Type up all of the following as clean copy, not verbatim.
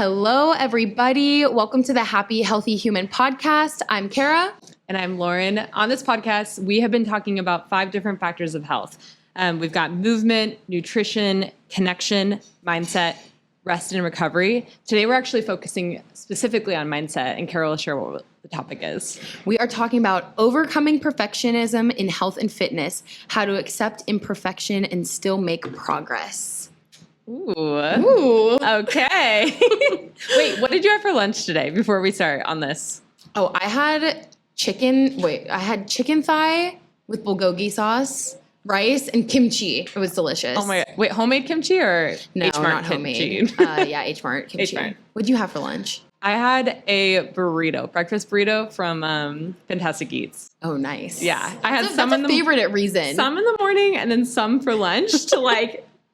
Hello, everybody. Welcome to the Happy, Healthy Human podcast. I'm Kara. And I'm Lauren. On this podcast, we have been talking about 5 different factors of health. We've got movement, nutrition, connection, mindset, rest, and recovery. Today, we're actually focusing specifically on mindset, and Kara will share what the topic is. We are talking about overcoming perfectionism in health and fitness, how to accept imperfection and still make progress. Ooh. Okay. Wait, what did you have for lunch today before we start on this? Oh, I had chicken thigh with bulgogi sauce, rice, and kimchi. It was delicious. Oh my God. Wait, homemade kimchi or No, H-Mart not kimchi? homemade. Yeah, H-Mart kimchi. H-Mart. What'd you have for lunch? I had a breakfast burrito from Fantastic Eats. Oh, nice. Yeah. I had That's some in a the favorite at Reason. Some in the morning and then some for lunch to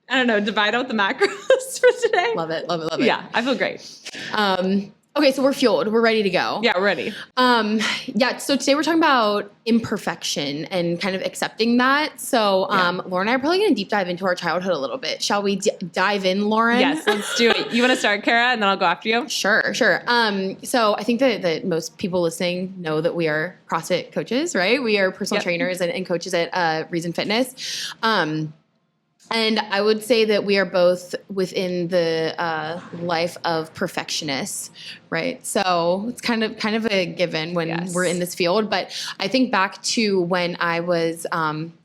I don't know, divide out the macros for today. Love it. Yeah, I feel great. Okay, so we're fueled. We're ready to go. Yeah, we're ready. So today we're talking about imperfection and kind of accepting that. So Lauren and I are probably going to deep dive into our childhood a little bit. Shall we dive in, Lauren? Yes, let's do it. You want to start, Kara, and then I'll go after you? Sure. So I think that most people listening know that we are CrossFit coaches, right? We are personal trainers and coaches at Reason Fitness. And I would say that we are both within the life of perfectionists, right? So it's kind of a given when we're in this field. But I think back to when I was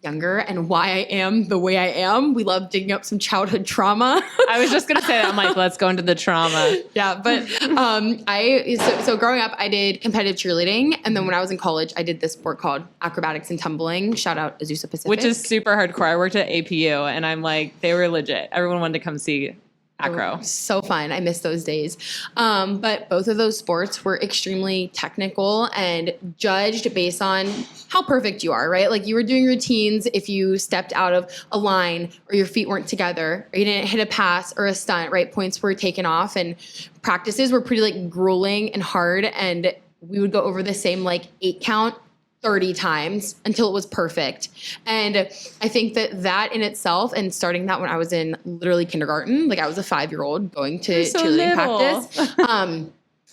younger and why I am the way I am. We love digging up some childhood trauma. I was just gonna say that. I'm like, let's go into the trauma. Yeah, but so growing up, I did competitive cheerleading, and then when I was in college, I did this sport called acrobatics and tumbling. Shout out Azusa Pacific, which is super hardcore. I worked at APU, and I'm like, they were legit. Everyone wanted to come see acro. So fun. I miss those days. But both of those sports were extremely technical and judged based on how perfect you are, right? Like you were doing routines if you stepped out of a line or your feet weren't together or you didn't hit a pass or a stunt, right? Points were taken off and practices were pretty grueling and hard. And we would go over the same 8 count 30 times until it was perfect. And I think that in itself, and starting that when I was in literally kindergarten, I was a 5-year-old going to cheerleading practice,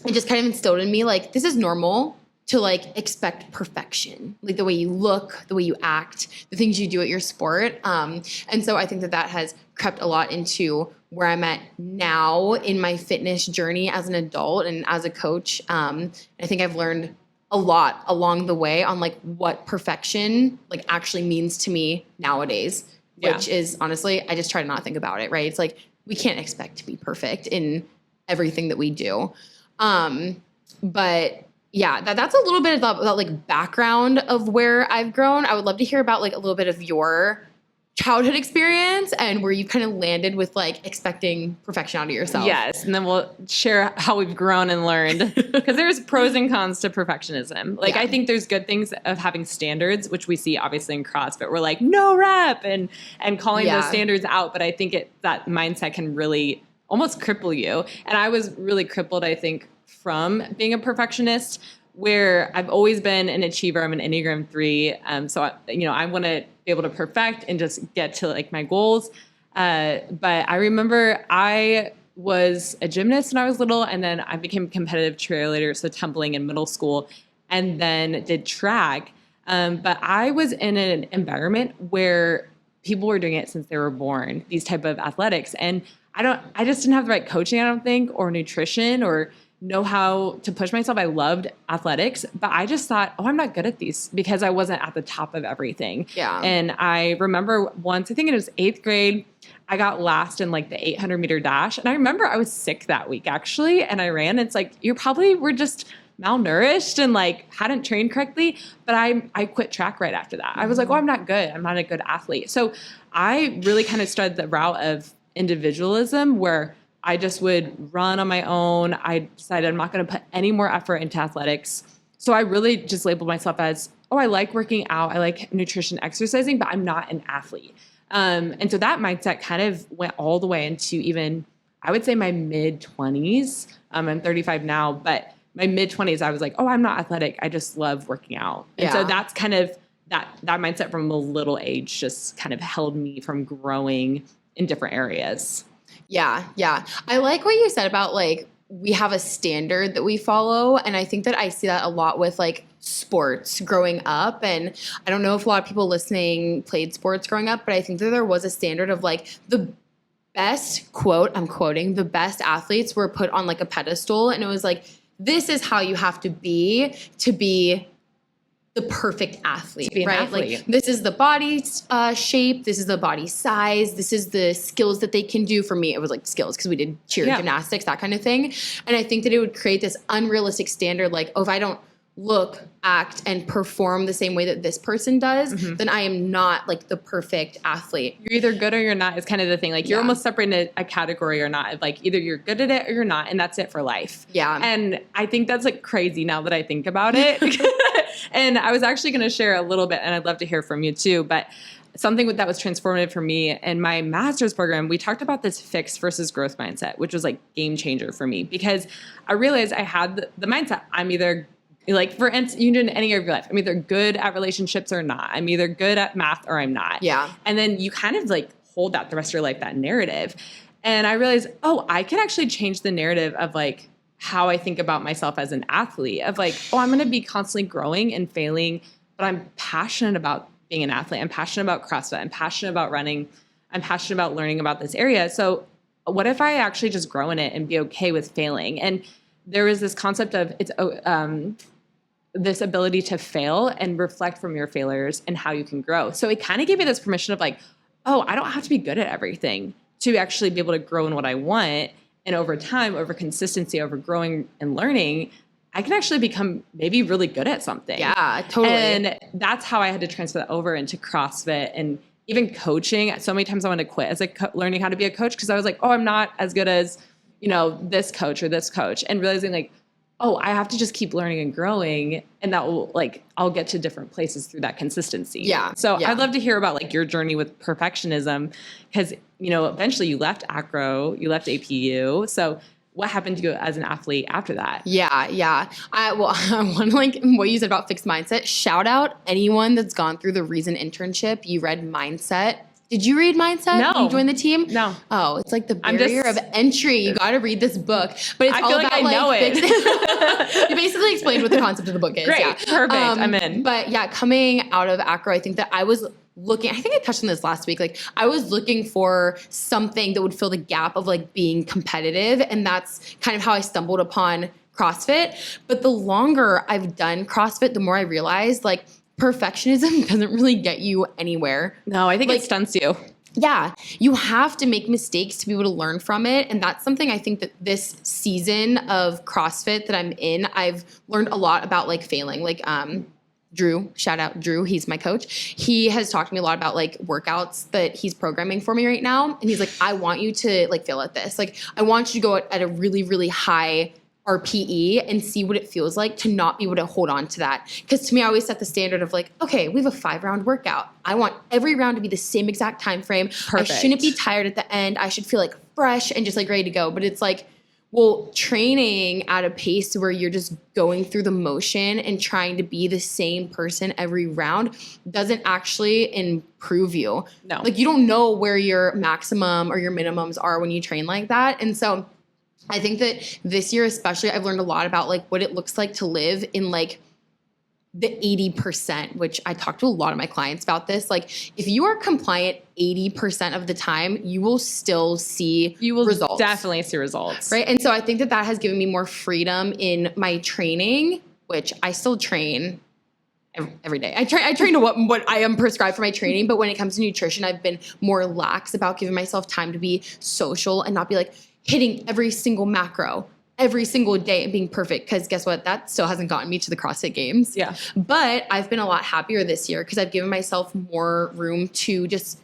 it just kind of instilled in me, this is normal to expect perfection, the way you look, the way you act, the things you do at your sport. And so I think that has crept a lot into where I'm at now in my fitness journey as an adult and as a coach. I think I've learned a lot along the way on what perfection actually means to me nowadays, which is honestly, I just try to not think about it, right? It's we can't expect to be perfect in everything that we do. But yeah, that's a little bit about background of where I've grown. I would love to hear about a little bit of your childhood experience and where you kind of landed with expecting perfection out of yourself. Yes, and then we'll share how we've grown and learned because there's pros and cons to perfectionism. I think there's good things of having standards, which we see obviously in CrossFit. We're no rep and calling those standards out, but I think that mindset can really almost cripple you. And I was really crippled, I think, from being a perfectionist, where I've always been an achiever. I'm an Enneagram 3. So I want to be able to perfect and just get to my goals. But I remember I was a gymnast when I was little, and then I became a competitive cheerleader, so tumbling in middle school, and then did track. But I was in an environment where people were doing it since they were born, these type of athletics. And I just didn't have the right coaching, I don't think, or nutrition or know how to push myself. I loved athletics, but I just thought, I'm not good at these because I wasn't at the top of everything. Yeah. And I remember once, I think it was 8th grade, I got last in the 800 meter dash. And I remember I was sick that week actually. And I ran. It's you probably were just malnourished and hadn't trained correctly. But I quit track right after that. I was I'm not good. I'm not a good athlete. So I really kind of started the route of individualism where I just would run on my own. I decided I'm not going to put any more effort into athletics. So I really just labeled myself as, I like working out. I like nutrition, exercising, but I'm not an athlete. And so that mindset kind of went all the way into even, I would say my mid-20s. I'm 35 now, but my mid-20s, I was I'm not athletic. I just love working out. And so that's kind of that mindset from a little age just kind of held me from growing in different areas. Yeah. I like what you said about we have a standard that we follow. And I think that I see that a lot with like sports growing up. And I don't know if a lot of people listening played sports growing up, but I think that there was a standard of like the best, quote, I'm quoting, the best athletes were put on like a pedestal. And it was like, this is how you have to be the perfect athlete, right? Athlete. Like this is the body shape, this is the body size, this is the skills that they can do. For me, it was like skills because we did cheer, gymnastics, that kind of thing. And I think that it would create this unrealistic standard, like, oh, if I don't look, act, and perform the same way that this person does, then I am not like the perfect athlete. You're either good or you're not is kind of the thing. Like you're almost separating a category or not. Like either you're good at it or you're not, and that's it for life. Yeah. And I think that's like crazy now that I think about it. And I was actually going to share a little bit, and I'd love to hear from you too, but something that was transformative for me in my master's program, we talked about this fixed versus growth mindset, which was like game changer for me because I realized I had the mindset, I'm either like, for instance, you do in any area of your life, I'm either good at relationships or not. I'm either good at math or I'm not. Yeah. And then you kind of like hold that the rest of your life, that narrative. And I realized, oh, I can actually change the narrative of like how I think about myself as an athlete of like, oh, I'm going to be constantly growing and failing, but I'm passionate about being an athlete. I'm passionate about CrossFit. I'm passionate about running. I'm passionate about learning about this area. So what if I actually just grow in it and be okay with failing? And there was this concept of this ability to fail and reflect from your failures and how you can grow. So it kind of gave me this permission of like, oh, I don't have to be good at everything to actually be able to grow in what I want. And over time, over consistency, over growing and learning, I can actually become maybe really good at something. Yeah, totally. And that's how I had to transfer that over into CrossFit and even coaching. So many times I wanted to quit as learning how to be a coach because I was like, oh, I'm not as good as, this coach or this coach. And realizing like, oh, I have to just keep learning and growing, and that will like, I'll get to different places through that consistency. Yeah. So I'd love to hear about like your journey with perfectionism because, eventually you left acro, you left APU. So what happened to you as an athlete after that? Yeah. I want to like what you said about fixed mindset. Shout out anyone that's gone through the Reason internship. You read Mindset. Did you read Mindset? No. When you joined the team? No. Oh, it's like the barrier of entry. You got to read this book. But it's I all feel about like I know it. You basically explained what the concept of the book is. Great. Yeah. Perfect. I'm in. But yeah, coming out of acro, I think that I was looking, I think I touched on this last week. Like I was looking for something that would fill the gap of like being competitive. And that's kind of how I stumbled upon CrossFit. But the longer I've done CrossFit, the more I realized like perfectionism doesn't really get you anywhere. No, I think like, it stunts you. Yeah, you have to make mistakes to be able to learn from it. And that's something I think that this season of CrossFit that I'm in, I've learned a lot about like failing. Like Drew, shout out Drew, he's my coach. He has talked to me a lot about like workouts that he's programming for me right now. And he's like, I want you to like fail at this. Like I want you to go at a really, really high RPE and see what it feels like to not be able to hold on to that. Because to me, I always set the standard of like, okay, we have a 5-round workout. I want every round to be the same exact time frame. Perfect. I shouldn't be tired at the end. I should feel like fresh and just like ready to go. But it's like, well, training at a pace where you're just going through the motion and trying to be the same person every round doesn't actually improve you. No. Like you don't know where your maximum or your minimums are when you train like that. And so I think that this year especially, I've learned a lot about like what it looks like to live in like the 80%, which I talk to a lot of my clients about this. Like if you are compliant 80% of the time, you will still see results. Definitely see results. Right. And so I think that that has given me more freedom in my training, which I still train every day. I train to what I am prescribed for my training. But when it comes to nutrition, I've been more lax about giving myself time to be social and not be like hitting every single macro every single day and being perfect. Because guess what? That still hasn't gotten me to the CrossFit Games. Yeah. But I've been a lot happier this year because I've given myself more room to just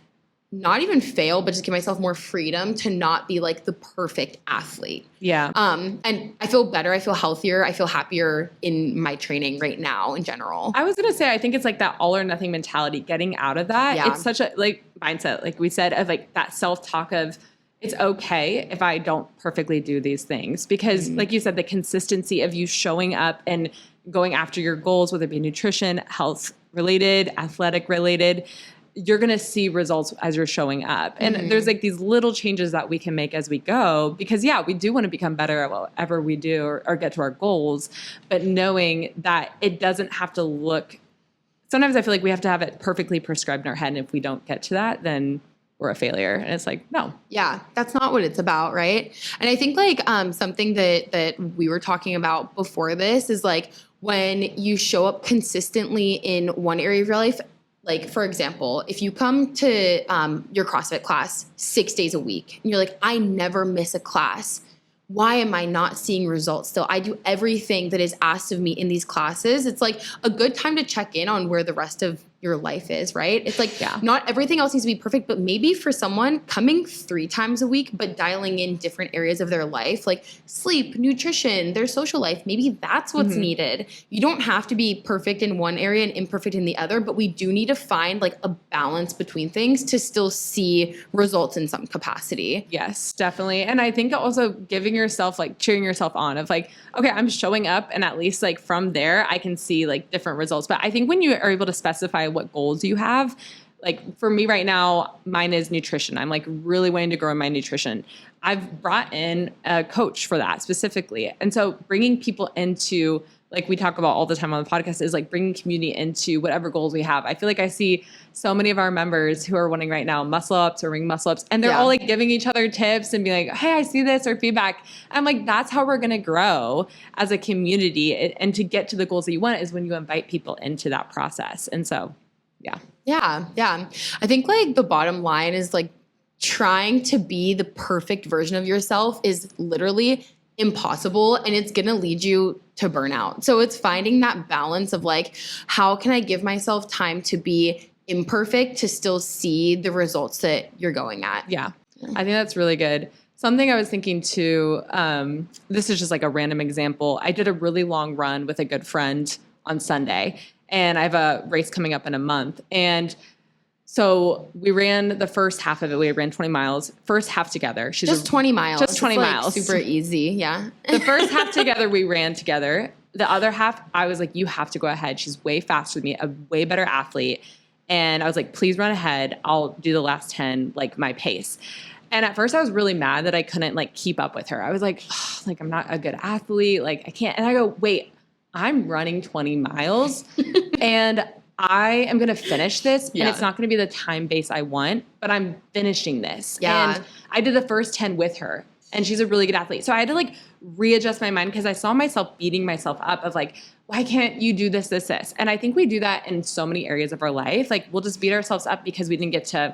not even fail, but just give myself more freedom to not be like the perfect athlete. Yeah. And I feel better. I feel healthier. I feel happier in my training right now in general. I was going to say, I think it's like that all or nothing mentality, getting out of that. Yeah. It's such a like mindset, like we said, of like that self-talk of it's okay if I don't perfectly do these things because like you said, the consistency of you showing up and going after your goals, whether it be nutrition, health related, athletic related, you're going to see results as you're showing up. And there's like these little changes that we can make as we go, because we do want to become better at whatever we do or get to our goals, but knowing that it doesn't have to look, sometimes I feel like we have to have it perfectly prescribed in our head. And if we don't get to that, then we're a failure. And it's like, no. Yeah, that's not what it's about, right? And I think like something that we were talking about before this is like when you show up consistently in one area of your life, like for example, if you come to your CrossFit class 6 days a week and you're like, I never miss a class. Why am I not seeing results still? I do everything that is asked of me in these classes. It's like a good time to check in on where the rest of your life is, right? It's like not everything else needs to be perfect, but maybe for someone coming 3 times a week, but dialing in different areas of their life, like sleep, nutrition, their social life, maybe that's what's needed. You don't have to be perfect in one area and imperfect in the other, but we do need to find like a balance between things to still see results in some capacity. Yes, definitely. And I think also giving yourself, like cheering yourself on of like, okay, I'm showing up, and at least like from there, I can see like different results. But I think when you are able to specify what goals you have, like for me right now, mine is nutrition. I'm like really wanting to grow in my nutrition. I've brought in a coach for that specifically. And so bringing people into, like we talk about all the time on the podcast, is like bringing community into whatever goals we have. I feel like I see so many of our members who are wanting right now muscle ups or ring muscle ups, and they're all like giving each other tips and being like, hey, I see this, or feedback. I'm like, that's how we're going to grow as a community. And to get to the goals that you want is when you invite people into that process. And so, yeah. I think like the bottom line is like trying to be the perfect version of yourself is literally impossible, and it's going to lead you to burnout. So it's finding that balance of like, how can I give myself time to be imperfect to still see the results that you're going at? Yeah. I think that's really good. Something I was thinking too, this is just like a random example. I did a really long run with a good friend on Sunday, and I have a race coming up in a month. And so we ran the first half of it. We ran 20 miles, first half together. She's just 20 miles. Just 20 it's like miles. Super easy. Yeah. The first half together, we ran together. The other half, I was like, you have to go ahead. She's way faster than me, a way better athlete. And I was like, please run ahead. I'll do the last 10, like my pace. And at first I was really mad that I couldn't like keep up with her. I was like, oh, like I'm not a good athlete. Like I can't. And I go, wait, I'm running 20 miles and I am going to finish this, and it's not going to be the time base I want, but I'm finishing this. Yeah. And I did the first 10 with her, and she's a really good athlete. So I had to like readjust my mind, because I saw myself beating myself up of like, why can't you do this? And I think we do that in so many areas of our life. Like we'll just beat ourselves up because we didn't get to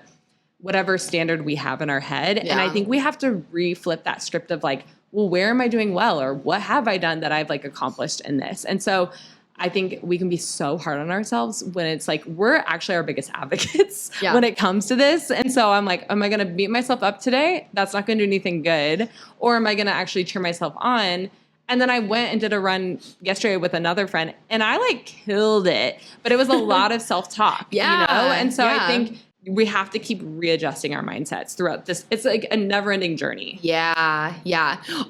whatever standard we have in our head. Yeah. And I think we have to reflip that script of like, well, where am I doing well? Or what have I done that I've like accomplished in this? And so I think we can be so hard on ourselves when it's like, we're actually our biggest advocates when it comes to this. And so I'm like, am I going to beat myself up today? That's not going to do anything good. Or am I going to actually cheer myself on? And then I went and did a run yesterday with another friend, and I like killed it, but it was a lot of self-talk, you know? And so I think we have to keep readjusting our mindsets throughout this. It's like a never-ending journey. Yeah.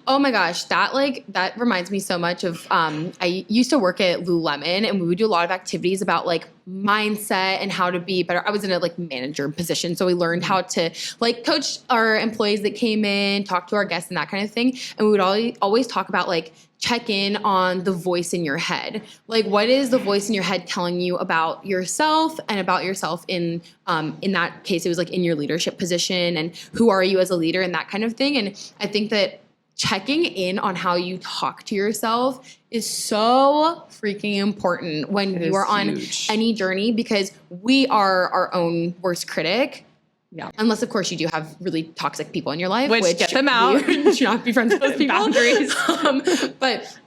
Oh my gosh, that reminds me so much of I used to work at Lululemon, and we would do a lot of activities about like mindset and how to be better. I was in a like manager position, so we learned how to like coach our employees that came in, talk to our guests, and that kind of thing. And we would always talk about like check in on the voice in your head. Like, what is the voice in your head telling you about yourself, and about yourself in that case, it was like in your leadership position, and who are you as a leader, and that kind of thing. And I think that checking in on how you talk to yourself is so freaking important when you are on any journey, because we are our own worst critic. Yeah. Unless, of course, you do have really toxic people in your life. Which get them out. You should not be friends with those people. Boundaries. But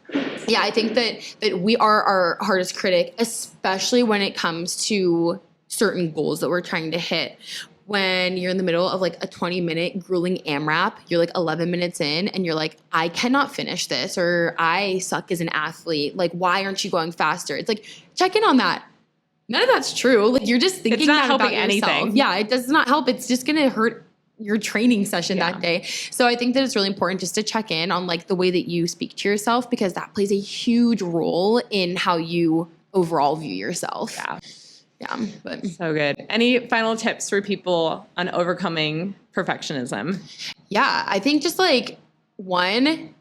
yeah, I think that we are our hardest critic, especially when it comes to certain goals that we're trying to hit. When you're in the middle of like a 20-minute grueling AMRAP, you're like 11 minutes in, and you're like, I cannot finish this, or I suck as an athlete. Like, why aren't you going faster? It's like, check in on that. None of that's true. Like, you're just thinking that about yourself. Anything. Yeah, it does not help. It's just going to hurt your training session that day. So I think that it's really important just to check in on like the way that you speak to yourself, because that plays a huge role in how you overall view yourself. Yeah, but So good. Any final tips for people on overcoming perfectionism? yeah, I think just like one,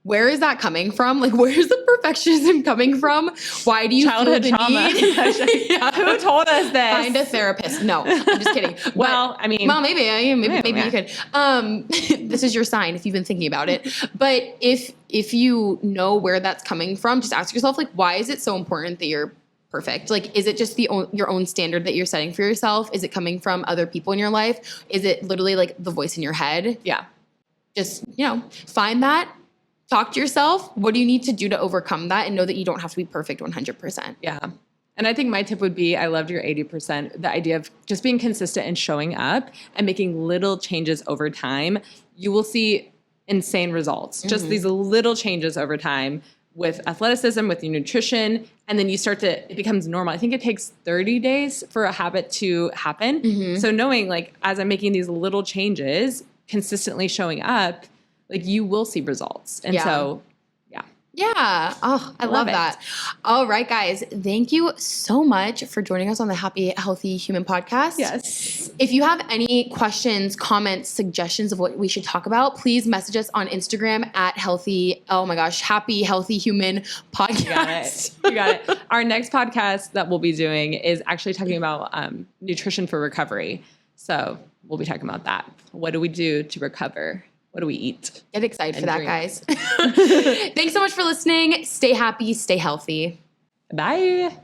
where is that coming from? Like, where's the perfectionism coming from? Why do you Childhood feel the trauma. need? Yeah. Who told us this? Find a therapist. No, I'm just kidding. Well, I mean, well, maybe you could. This is your sign if you've been thinking about it. But if you know where that's coming from, just ask yourself, like, why is it so important that you're perfect? Like, is it just your own standard that you're setting for yourself? Is it coming from other people in your life? Is it literally like the voice in your head? yeah. Just, find that. Talk to yourself. What do you need to do to overcome that? And know that you don't have to be perfect 100%. Yeah. And I think my tip would be, I loved your 80%, the idea of just being consistent and showing up and making little changes over time. You will see insane results. Just these little changes over time with athleticism, with your nutrition, and then it becomes normal. I think it takes 30 days for a habit to happen. So knowing, like, as I'm making these little changes, consistently showing up, like, you will see results. And so, yeah. Yeah. Oh, I love that. All right, guys. Thank you so much for joining us on the Happy, Healthy Human podcast. Yes. If you have any questions, comments, suggestions of what we should talk about, please message us on Instagram at Happy Healthy Human podcast. You got it. Our next podcast that we'll be doing is actually talking about nutrition for recovery. So we'll be talking about that. What do we do to recover? What do we eat? Get excited for that, guys. Thanks so much for listening. Stay happy, stay healthy. Bye.